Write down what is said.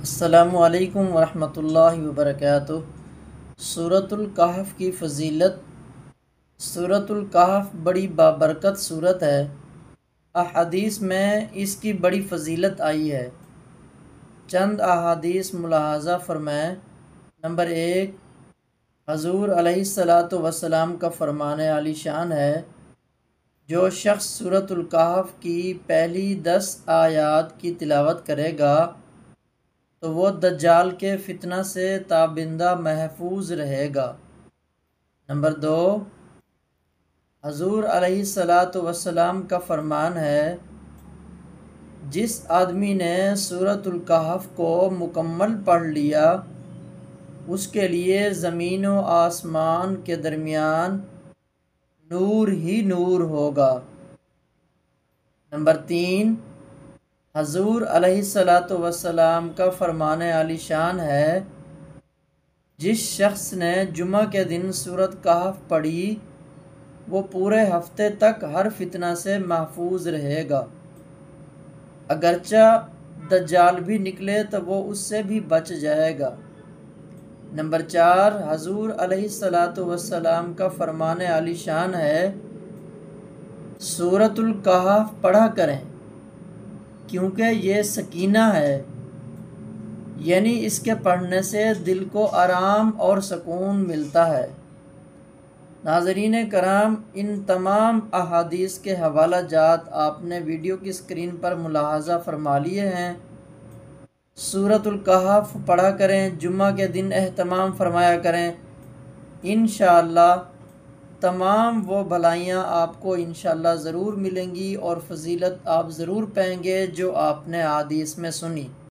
السلام علیکم ورحمۃ اللہ وبرکاتہ۔ سورۃ الکہف کی فضیلت۔ سورۃ الکہف بڑی بابرکت سورت ہے۔ احادیث میں اس کی بڑی فضیلت آئی ہے۔ چند احادیث ملاحظہ فرمائیں۔ نمبر 1، حضور علیہ الصلاۃ والسلام کا فرمان عالی شان ہے، جو شخص سورۃ الکہف کی پہلی 10 آیات کی تلاوت کرے گا تو وہ دجال کے فتنہ سے تابندہ محفوظ رہے گا۔ نمبر 2، حضور علیہ الصلاۃ والسلام کا فرمان ہے، جس آدمی نے سورۃ الکہف کو مکمل پڑھ لیا اس کے لیے زمین و آسمان کے درمیان نور ہی نور ہوگا۔ نمبر 3، حضور علیہ الصلاۃ والسلام کا فرمان عالی شان ہے، جس شخص نے جمعہ کے دن سورۃ کہف پڑھی وہ پورے ہفتے تک ہر فتنہ سے محفوظ رہے گا، اگرچہ دجال بھی نکلے تو وہ اس سے بھی بچ جائے گا۔ نمبر 4، حضور علیہ الصلاۃ والسلام کا فرمان عالی شان ہے، سورۃ الکہف پڑھا کریں کیونکہ یہ سکینہ ہے، یعنی اس کے پڑھنے سے دل کو آرام اور سکون ملتا ہے۔ ناظرین کرام، ان تمام احادیث کے حوالہ جات آپ نے ویڈیو کی اسکرین پر ملاحظہ فرما لیے ہیں۔ سورۃ الکہف پڑھا کریں، جمعہ کے دن اہتمام فرمایا کریں، انشاءاللہ تمام وہ بھلائیاں آپ کو انشاءاللہ ضرور ملیں گی اور فضیلت آپ ضرور پائیں گے جو آپ نے احادیث میں سنی۔